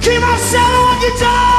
Kee Marcello on guitar!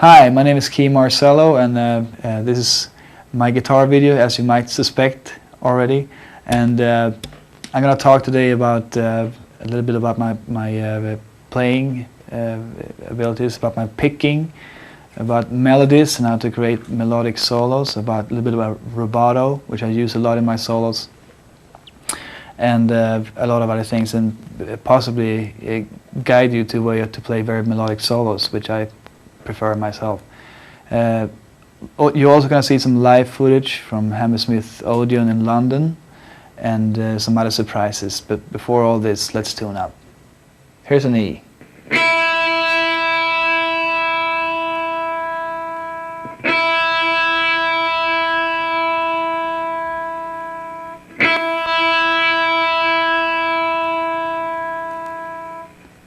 Hi, my name is Kee Marcello, and this is my guitar video, as you might suspect already. And I'm going to talk today about a little bit about my playing abilities, about my picking, about melodies and how to create melodic solos, about a little bit about rubato, which I use a lot in my solos, and a lot of other things, and possibly guide you to where you have to play very melodic solos, which I prefer myself. You're also going to see some live footage from Hammersmith Odeon in London, and some other surprises. But before all this, let's tune up. Here's an E.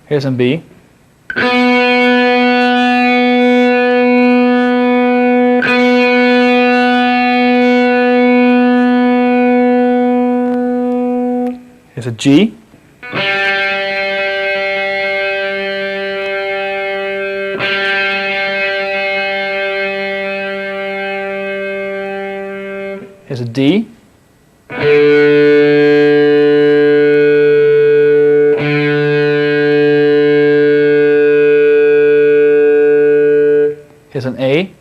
Here's some B. Here's a G. Here's a D. Here's an A.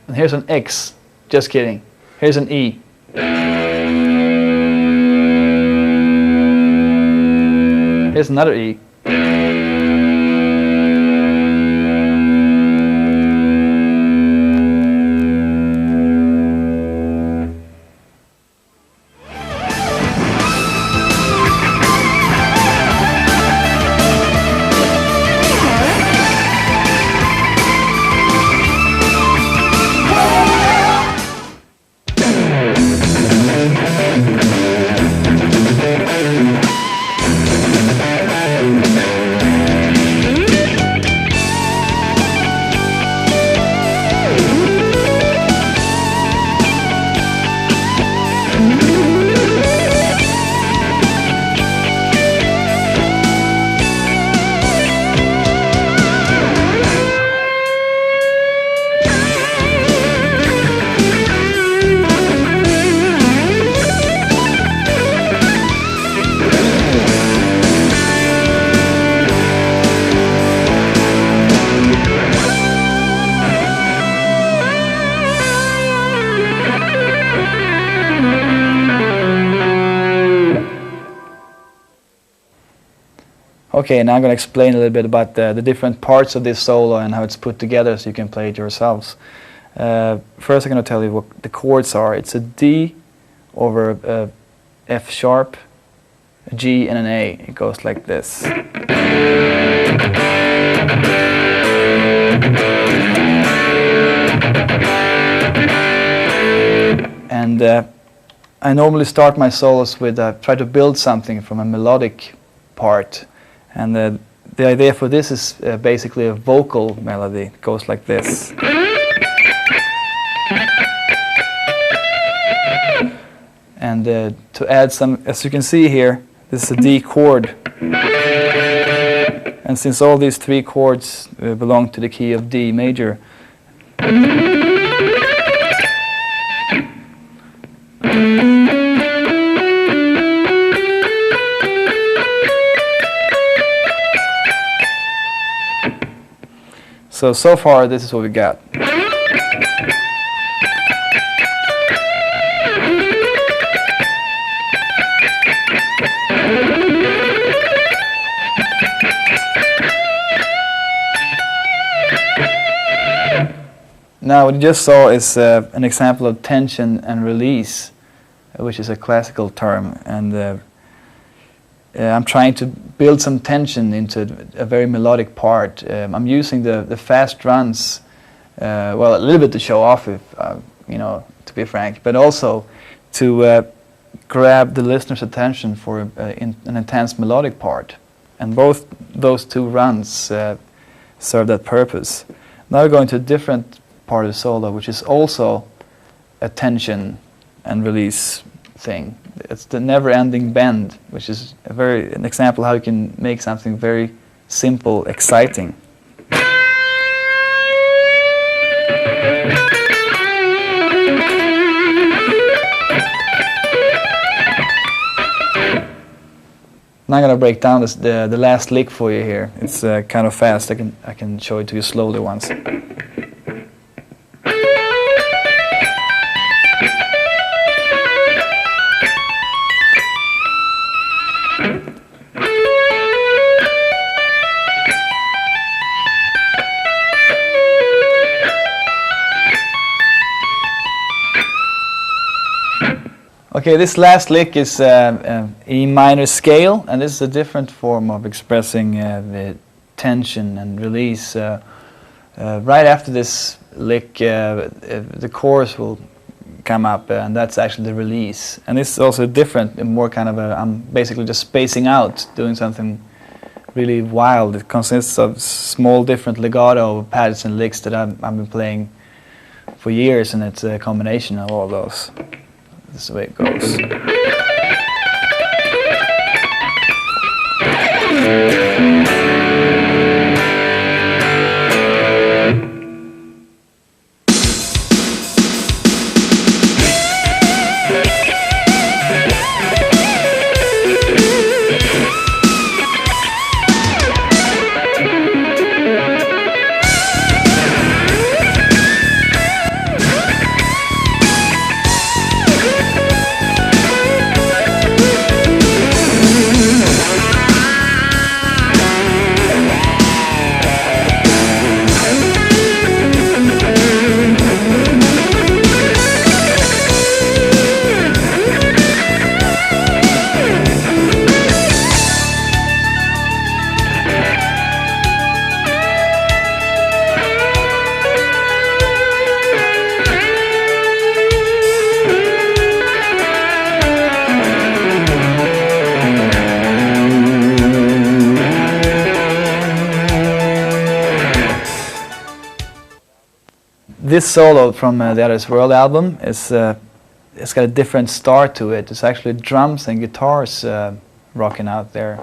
And here's an X. Just kidding. Here's an E. Here's another E. Okay, now I'm going to explain a little bit about the different parts of this solo and how it's put together so you can play it yourselves. First I'm going to tell you what the chords are. It's a D over a F sharp, a G and an A. It goes like this. And I normally start my solos with try to build something from a melodic part. And the idea for this is basically a vocal melody. It goes like this. And to add some, as you can see here, this is a D chord. And since all these three chords belong to the key of D major, so far this is what we got. Now what you just saw is an example of tension and release, which is a classical term, and I'm trying to build some tension into a very melodic part. I'm using the fast runs, well, a little bit to show off, if you know, to be frank, but also to grab the listener's attention for an intense melodic part. And both those two runs serve that purpose. Now we're going to a different part of the solo, which is also a tension and release thing. It's the never-ending bend, which is an example how you can make something very simple, exciting. Now I'm going to break down the last lick for you here. It's kind of fast. I can show it to you slowly once. Okay, this last lick is E minor scale, and this is a different form of expressing the tension and release. Right after this lick, the chorus will come up, and that's actually the release. And this is also different, more kind of I'm basically just spacing out, doing something really wild. It consists of small different legato pads and licks that I've been playing for years, and it's a combination of all those. This is the way it goes. This solo from the Other's World album is it's got a different start to it. It's actually drums and guitars rocking out there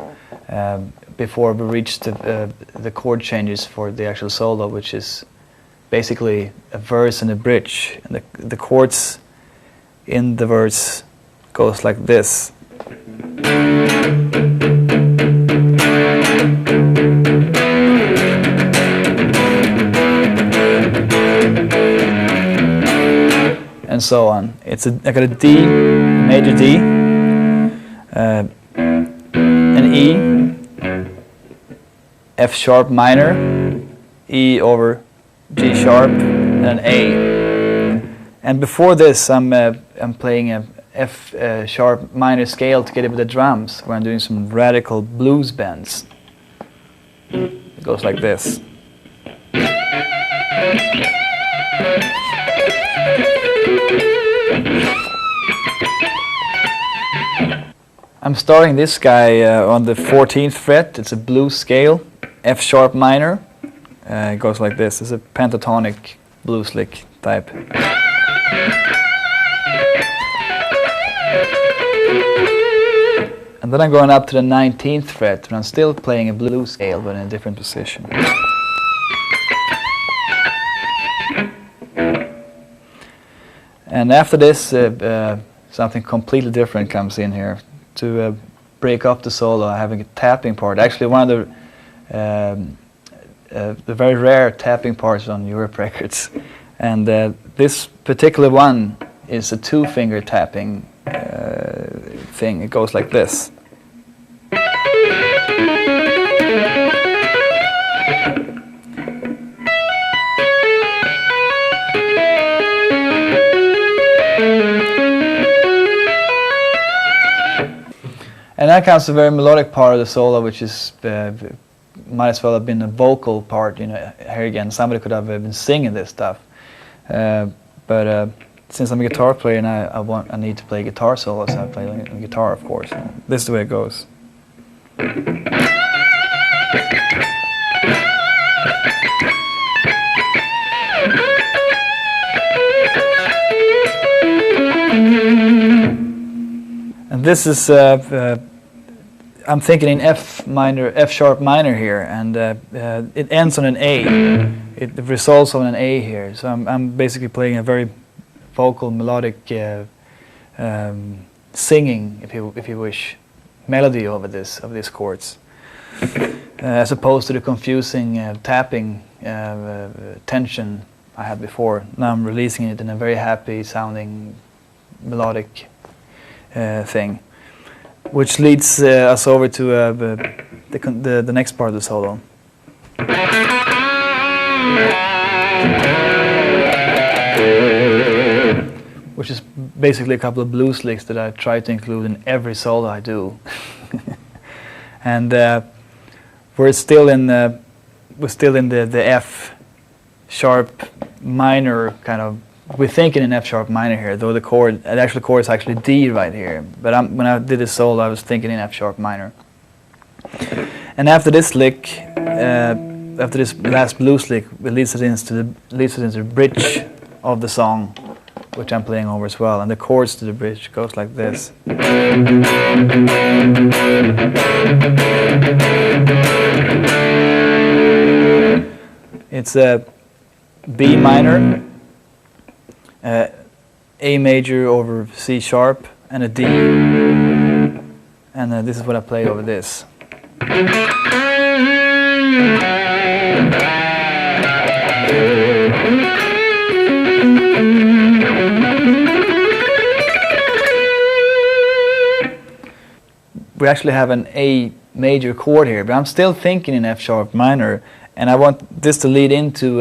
before we reach the chord changes for the actual solo, which is basically a verse and a bridge. And the chords in the verse goes like this. And so on. I got a D, major D, an E, F sharp minor, E over G sharp, and an A. And before this, I'm playing a F sharp minor scale together with the drums, where I'm doing some radical blues bends. It goes like this. I'm starting this guy on the 14th fret. It's a blues scale, F sharp minor. It goes like this. It's a pentatonic blues lick type. And then I'm going up to the 19th fret, but I'm still playing a blues scale, but in a different position. And after this, something completely different comes in here to break up the solo, having a tapping part. Actually, one of the very rare tapping parts on Europe records. And this particular one is a two-finger tapping thing. It goes like this. And that comes the very melodic part of the solo, which is might as well have been a vocal part. You know, here again, somebody could have been singing this stuff. But since I'm a guitar player and I need to play guitar solos, I play on guitar, of course. This is the way it goes. And this is I'm thinking in F sharp minor here, and it ends on an A. It resolves on an A here. So I'm basically playing a very vocal, melodic, singing, if you wish, melody over these chords, as opposed to the confusing tapping tension I had before. Now I'm releasing it in a very happy sounding melodic thing, which leads us over to the next part of the solo. Which is basically a couple of blues licks that I try to include in every solo I do. And we're still in the F sharp minor kind of. We're thinking in F sharp minor here, though the actual chord is actually D right here. But when I did this solo, I was thinking in F sharp minor. And after this lick, after this last blues lick, it leads us into the bridge of the song, which I'm playing over as well. And the chords to the bridge goes like this. It's a B minor, A major over C sharp, and a D. And this is what I play over this. We actually have an A major chord here, but I'm still thinking in F sharp minor, and I want this to lead into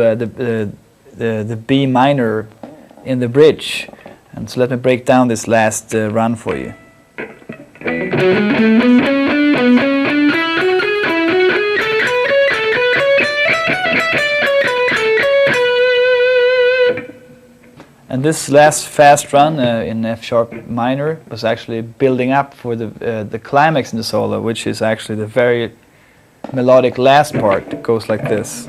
the B minor in the bridge. And so let me break down this last run for you. And this last fast run in F sharp minor was actually building up for the climax in the solo, which is actually the very melodic last part. It goes like this.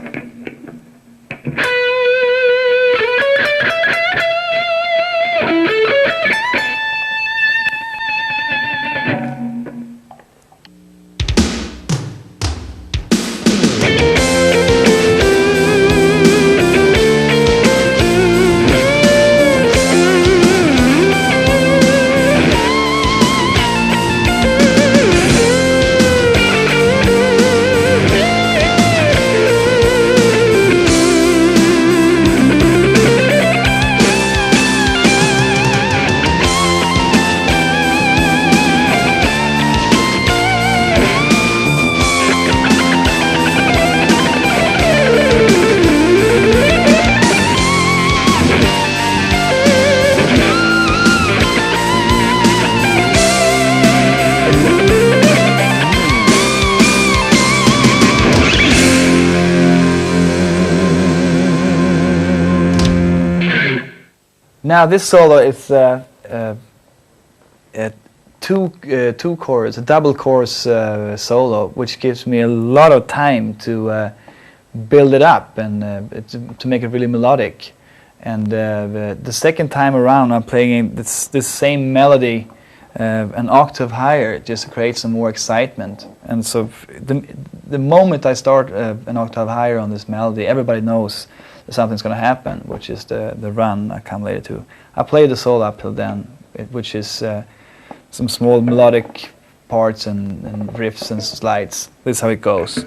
Now this solo is two chorus, a double chorus solo, which gives me a lot of time to build it up and to make it really melodic. And the second time around, I'm playing this same melody an octave higher, just to create some more excitement. And so the moment I start an octave higher on this melody, everybody knows that something's going to happen, which is the run I come later to. I play the solo up till then, which is some small melodic parts and riffs and slides. This is how it goes.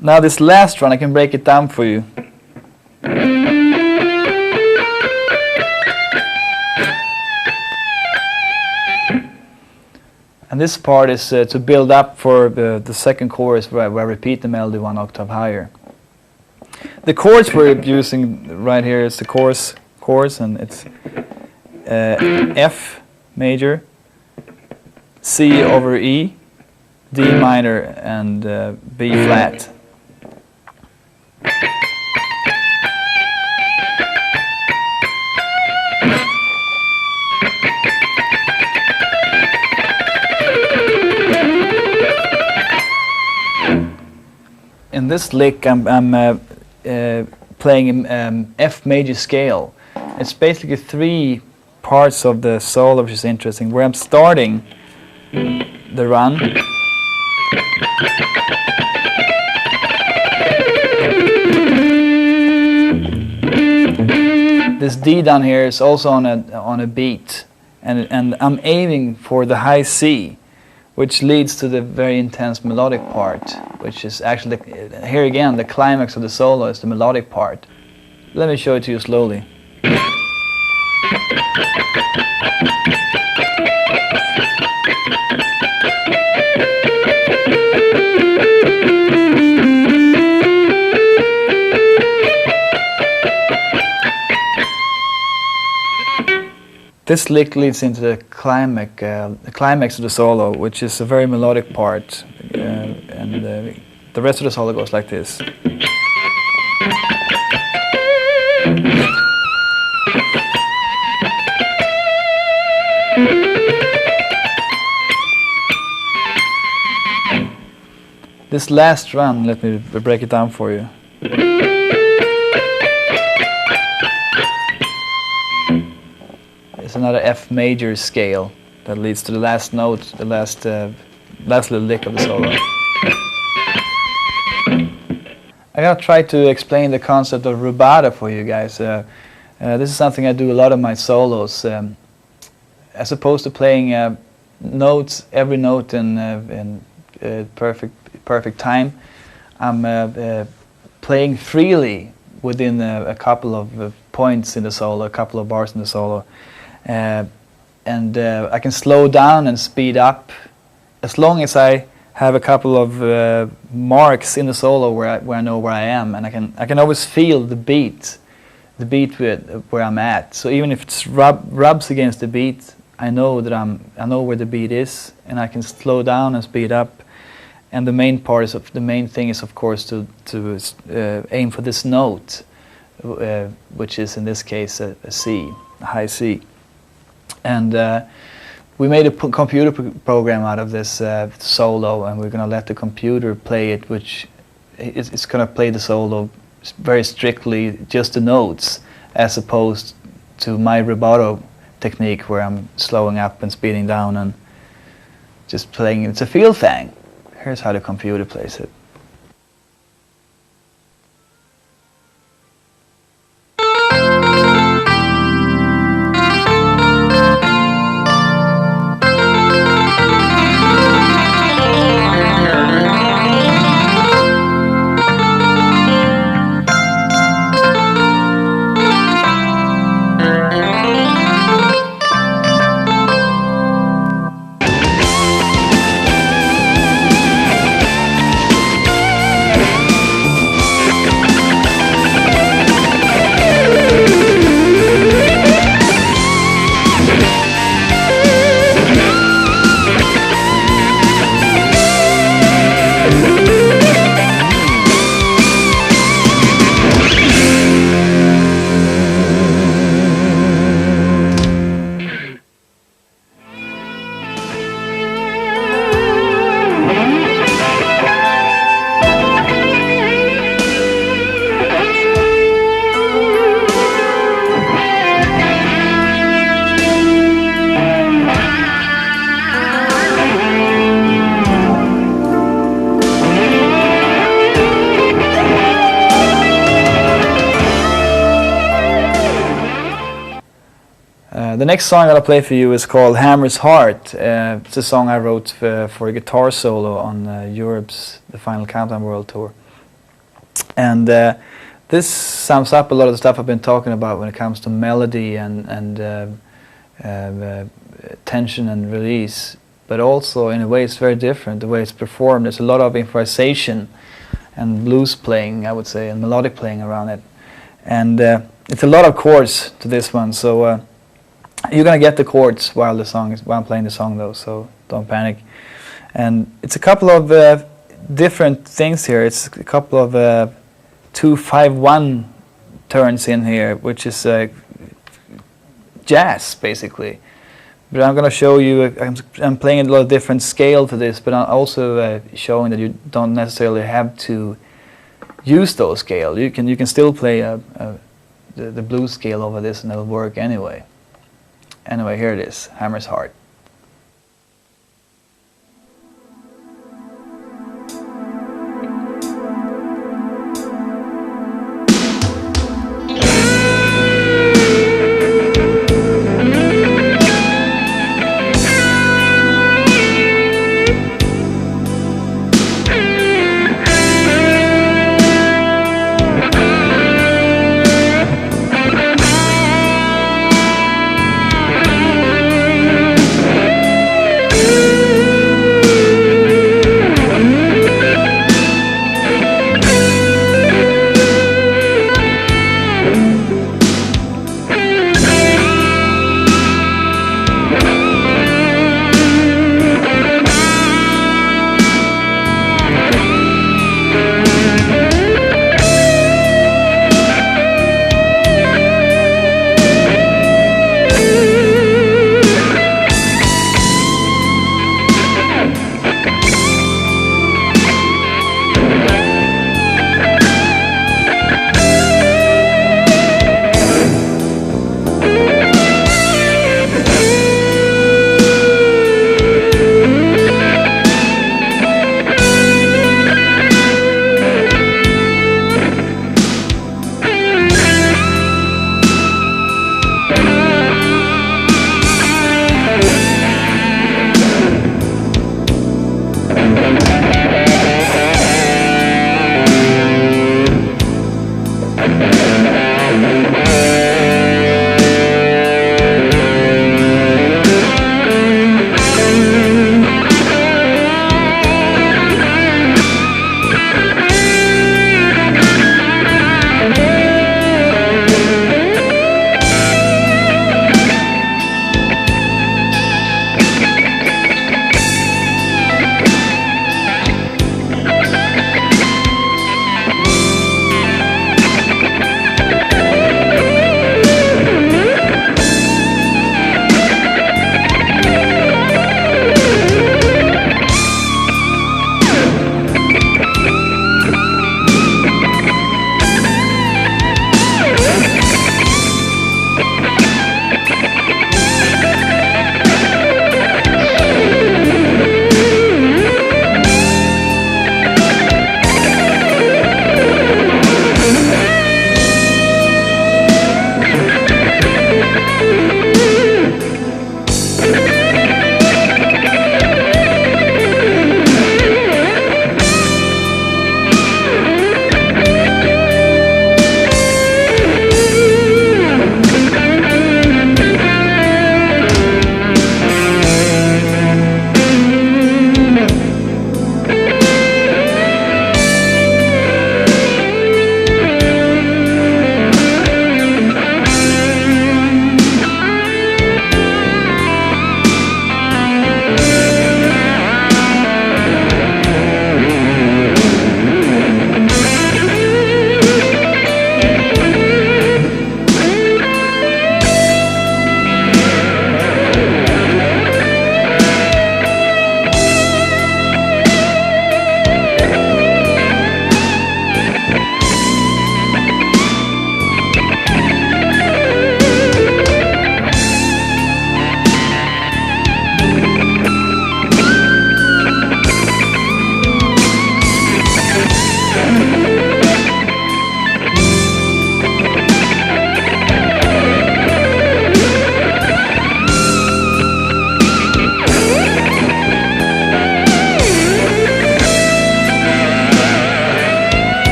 Now this last run, I can break it down for you. And this part is to build up for the second chorus where I repeat the melody one octave higher. The chords we're using right here is the chorus, and it's F major, C over E, D minor, and B flat. In this lick, I'm playing F major scale. It's basically three parts of the solo, which is interesting, where I'm starting the run. This D down here is also on a beat, and I'm aiming for the high C, which leads to the very intense melodic part, which is actually, here again, the climax of the solo is the melodic part. Let me show it to you slowly. This lick leads into the climax of the solo, which is a very melodic part, and the rest of the solo goes like this. This last run, let me break it down for you. It's another F major scale that leads to the last note, the last little lick of the solo. I gotta try to explain the concept of rubato for you guys. This is something I do a lot of my solos. As opposed to playing notes, every note in perfect time, I'm playing freely within a couple of points in the solo, a couple of bars in the solo. And I can slow down and speed up as long as I have a couple of marks in the solo where I know where I am, and I can always feel the beat where I'm at. So even if it rubs against the beat, I know that I know where the beat is, and I can slow down and speed up. And the main thing is of course to aim for this note, which is in this case a C, a high C. And we made a computer program out of this solo, and we're going to let the computer play it, which it's going to play the solo very strictly, just the notes, as opposed to my rubato technique where I'm slowing up and speeding down and just playing. It's a feel thing. Here's how the computer plays it. The next song I'm going to play for you is called Hammer's Heart. It's a song I wrote for a guitar solo on Europe's The Final Countdown World Tour. And this sums up a lot of the stuff I've been talking about when it comes to melody and tension and release. But also, in a way, it's very different, the way it's performed. There's a lot of improvisation and blues playing, I would say, and melodic playing around it. And it's a lot of chords to this one, so you're gonna get the chords while I'm playing the song, though, so don't panic. And it's a couple of different things here. It's a couple of 2-5-1 turns in here, which is jazz basically. But I'm gonna show you. I'm playing a lot of different scale to this, but I'm also showing that you don't necessarily have to use those scale. You can still play the blues scale over this, and it'll work anyway. Anyway, here it is, Hammer's Heart.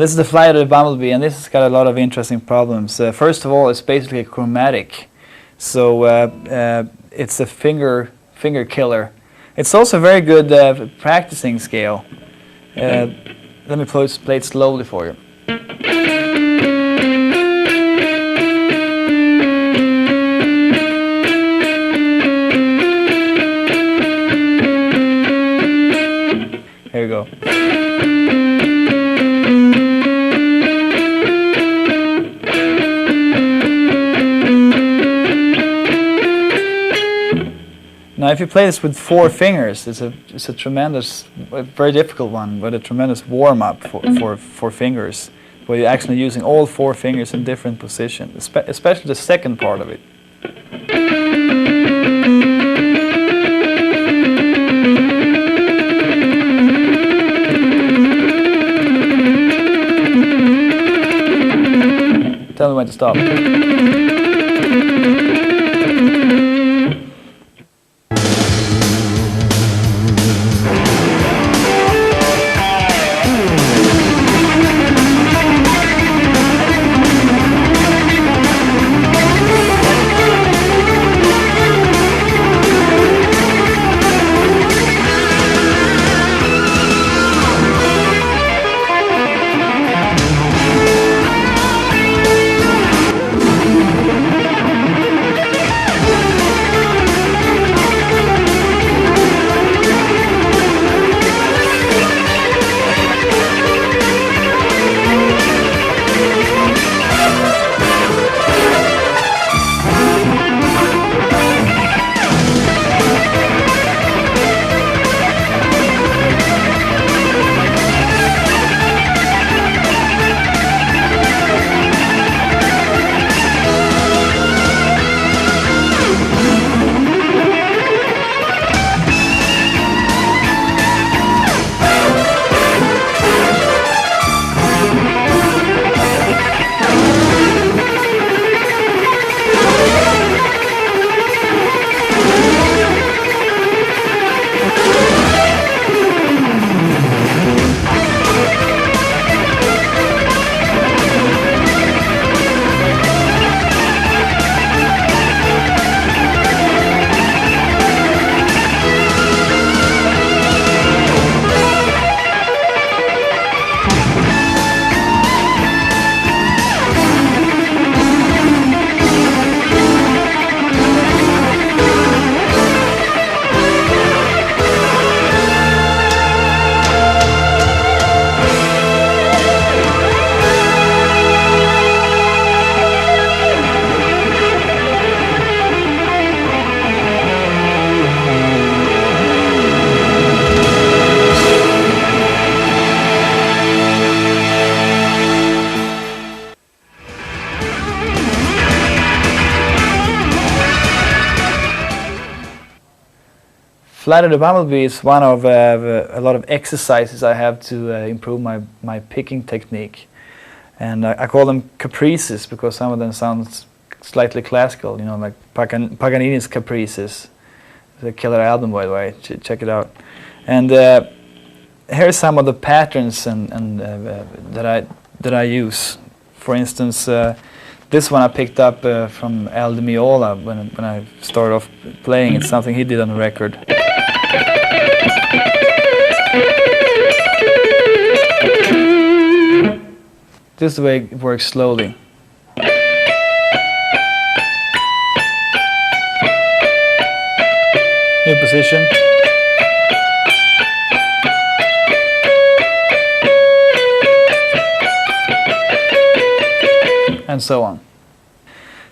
This is the flight of the bumblebee, and this has got a lot of interesting problems. First of all, it's basically a chromatic, so it's a finger killer. It's also a very good practicing scale. Let me play it slowly for you. Here we go. Now, if you play this with 4 fingers, it's a tremendous, very difficult one, but a tremendous warm-up for fingers, where you're actually using all 4 fingers in different positions, especially the second part of it. Tell me when to stop. Flight of the bumblebee is one of a lot of exercises I have to improve my picking technique, and I call them caprices because some of them sound slightly classical, you know, like Paganini's Caprices. It's a killer album, by the way. Check it out. And here's some of the patterns that I use. For instance, this one I picked up from Al Di Meola when I started off playing. It's something he did on the record. This is the way it works slowly. New position. And so on.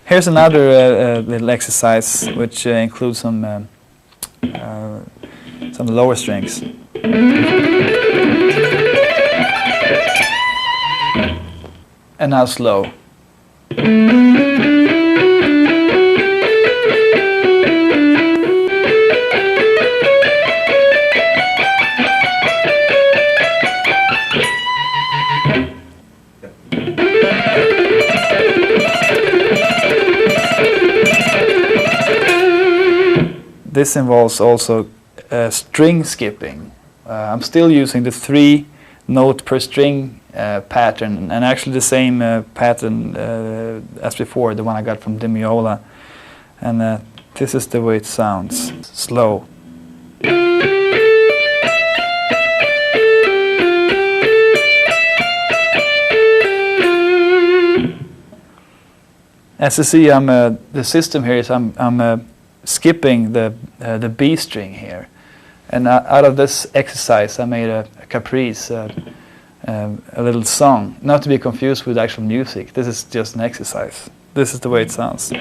Here's another little exercise which includes some lower strings. And now slow. This involves also string skipping. I'm still using the 3 note per string pattern, and actually the same pattern as before, the one I got from Demiola. And this is the way it sounds, slow. As you see, the system here is I'm skipping the B string here, and out of this exercise I made a caprice, a little song, not to be confused with actual music. This is just an exercise. This is the way it sounds.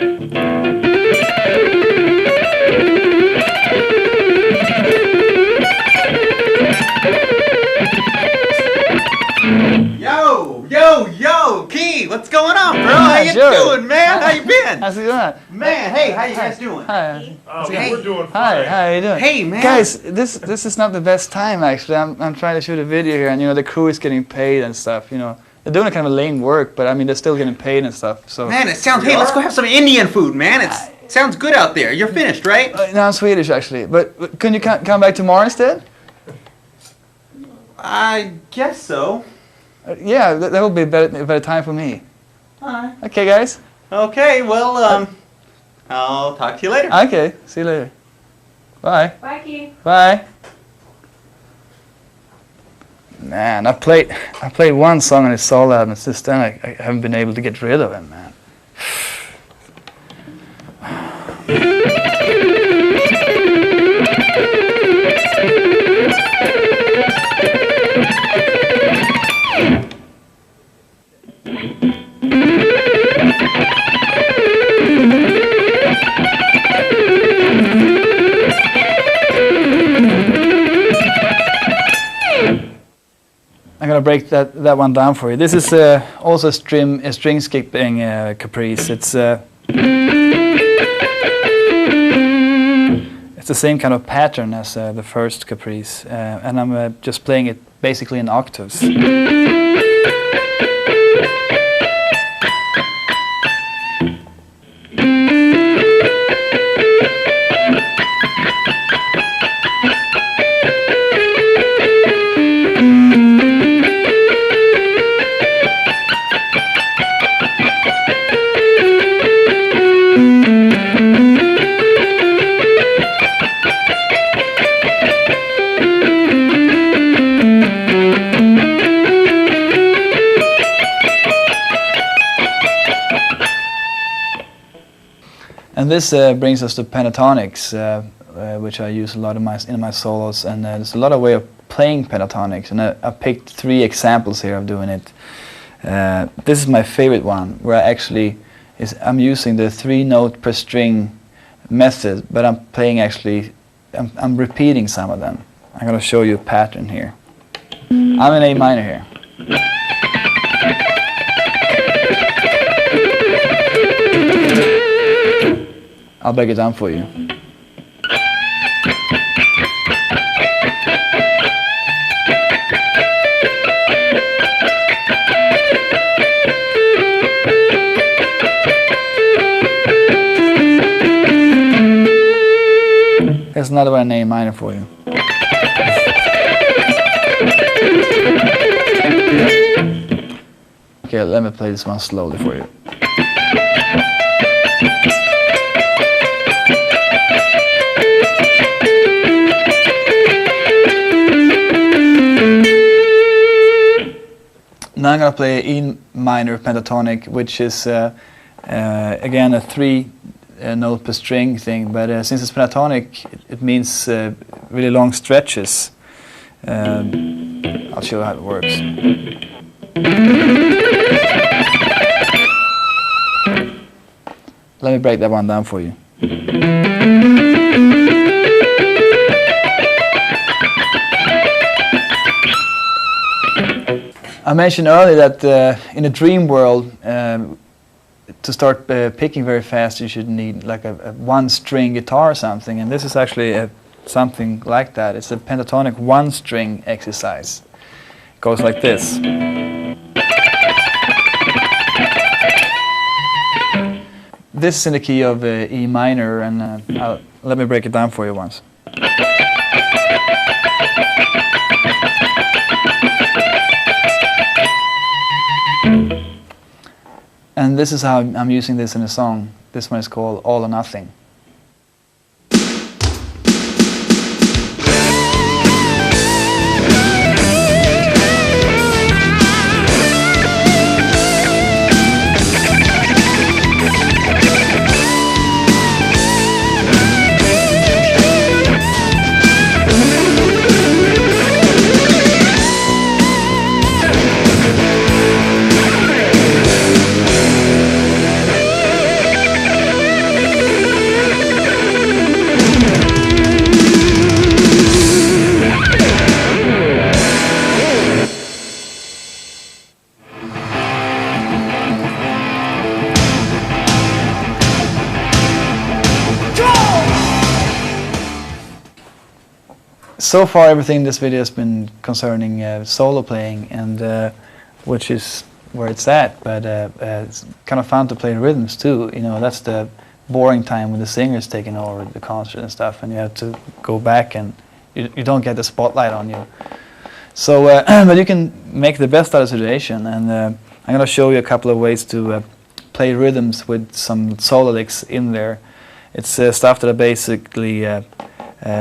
Yo, Kee, what's going on, bro? How you doing, man? How you been? How's it going? Man, hey, how you guys doing? Hi. We're doing fine. Hi, how are you doing? Hey, man. Guys, this is not the best time actually. I'm trying to shoot a video here, and the crew is getting paid and stuff. They're doing kind of lame work, but I mean they're still getting paid and stuff. So Man, it sounds. Hey, let's go have some Indian food, man. It sounds good out there. You're finished, right? no, I'm Swedish actually. But can you come back tomorrow instead? I guess so. Yeah, that would be a better time for me. Alright. Okay, guys. Okay, well, I'll talk to you later. Okay, see you later. Bye. Bye, Kee. Bye. Man, I played one song on his solo album, and since then I haven't been able to get rid of him, man. I'm gonna break that one down for you. This is also a string skipping caprice. It's the same kind of pattern as the first caprice, and I'm just playing it basically in octaves. And this brings us to pentatonics, which I use a lot in my solos, and there's a lot of way of playing pentatonics, and I picked 3 examples here of doing it. This is my favorite one, where I'm using the 3-note per string method, but I'm playing I'm repeating some of them. I'm going to show you a pattern here. I'm in A minor here. I'll break it down for you. Here's another one in A minor for you. Okay, let me play this one slowly for you. Now I'm going to play E minor pentatonic, which is again a 3-note per string thing, but since it's pentatonic, it means really long stretches. I'll show you how it works. Let me break that one down for you. I mentioned earlier that in a dream world, to start picking very fast, you should need like a 1-string guitar or something, and this is actually something like that. It's a pentatonic 1-string exercise. It goes like this. This is in the key of E minor, and let me break it down for you once. And this is how I'm using this in a song. This one is called All or Nothing. So far everything in this video has been concerning solo playing, and which is where it's at, but it's kind of fun to play the rhythms too. You know, that's the boring time when the singer's taking over the concert and stuff, and you have to go back and you don't get the spotlight on you. So, but you can make the best out of the situation, and I'm going to show you a couple of ways to play rhythms with some solo licks in there. It's stuff that I basically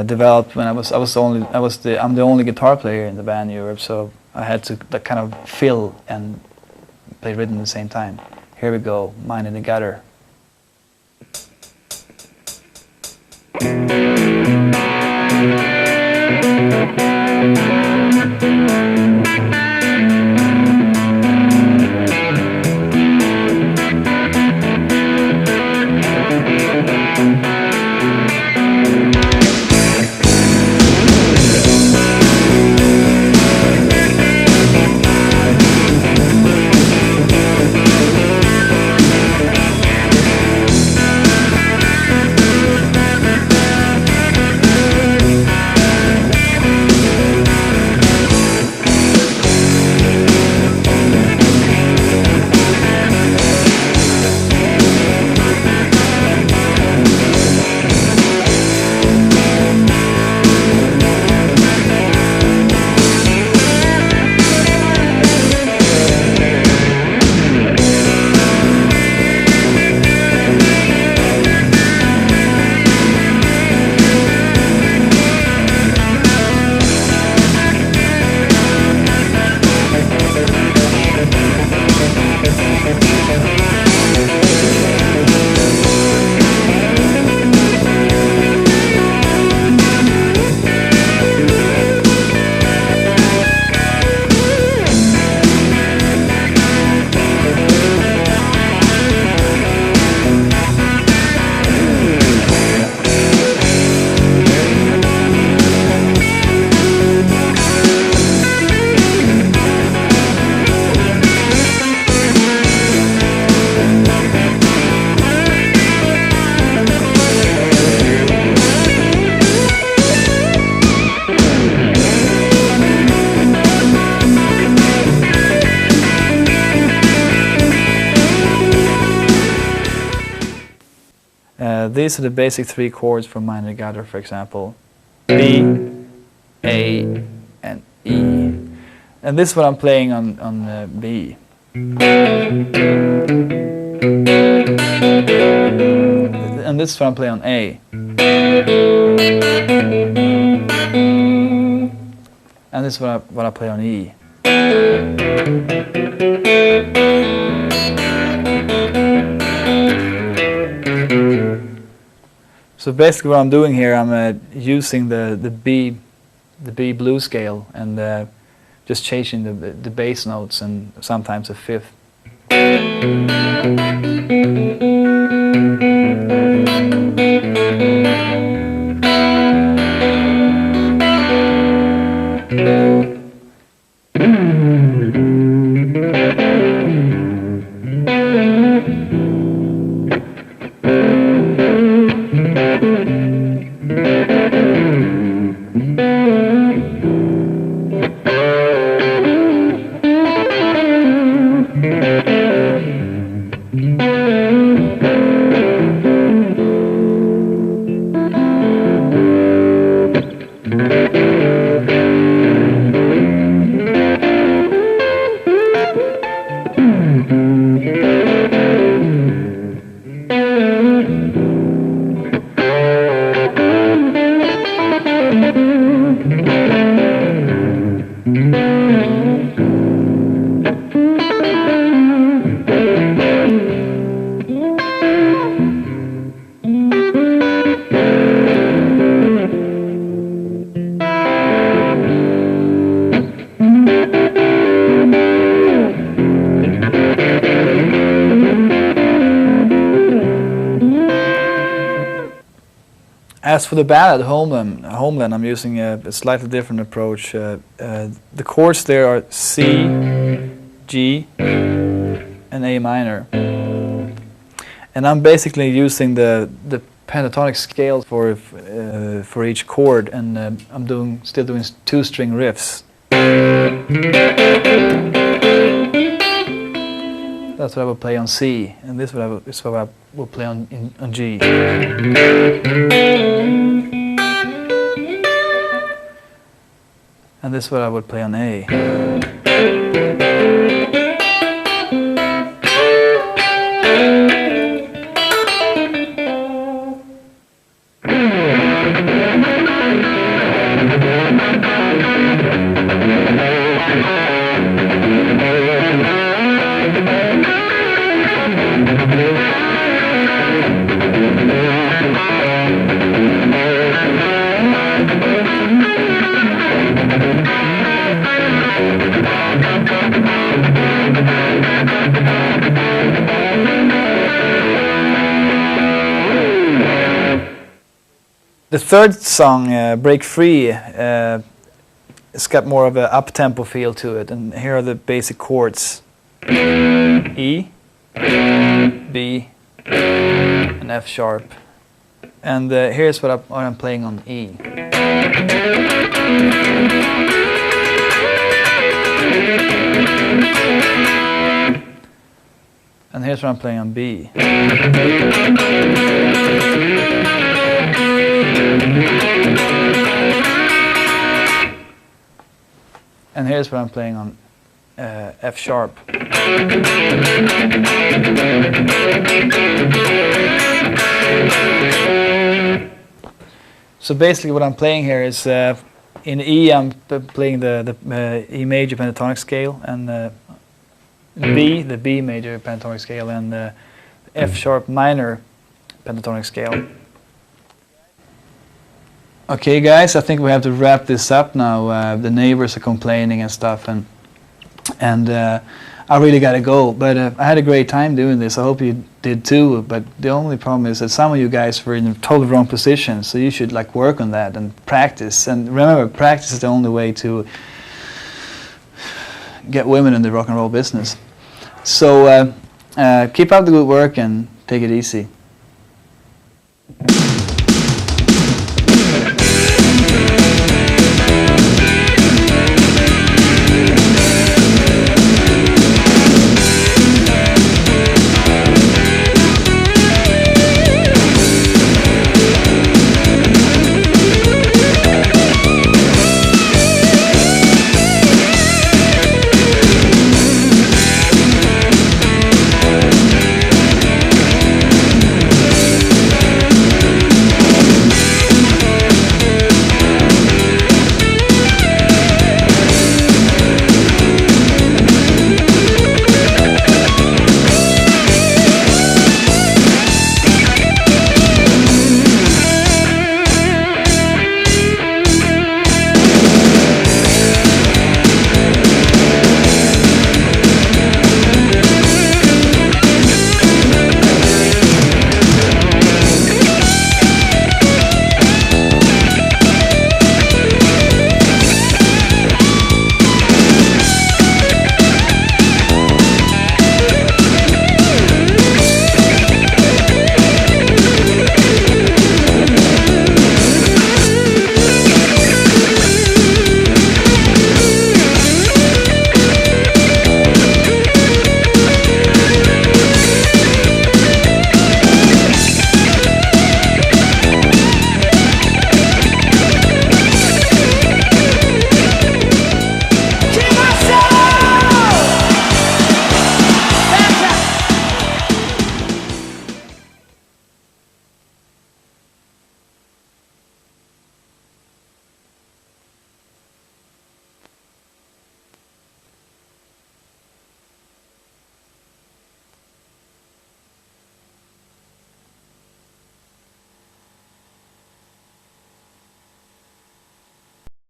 developed when I'm the only guitar player in the band in Europe, so I had to kind of fill and play rhythm at the same time. Here we go, Mine in the Gutter. These are the basic three chords for Mine in the Gutter, for example. B, A, and E. And this is what I'm playing on B. And this is what I'm playing on A. And this is what I play on E. So basically what I'm doing here, I'm using the B blues scale and just changing the bass notes and sometimes a fifth. As for the ballad Homeland, I'm using a slightly different approach. The chords there are C, G, and A minor, and I'm basically using the pentatonic scale for each chord, and I'm still doing 2-string riffs. That's what I will play on C, and this is what I will play on G. And this is what I would play on A. The third song, Break Free, it's got more of an up-tempo feel to it, and here are the basic chords: E, B, and F sharp. And here's what I'm playing on E. And here's what I'm playing on B. And here's what I'm playing on F sharp. So basically what I'm playing here is in E I'm playing the E major pentatonic scale, and B, the B major pentatonic scale, and the F sharp minor pentatonic scale. Okay guys, I think we have to wrap this up now. The neighbors are complaining and stuff, and I really gotta go, but I had a great time doing this. I hope you did too, but the only problem is that some of you guys were in the totally wrong position, so you should like work on that and practice. And remember, practice is the only way to get women in the rock and roll business. So keep up the good work and take it easy.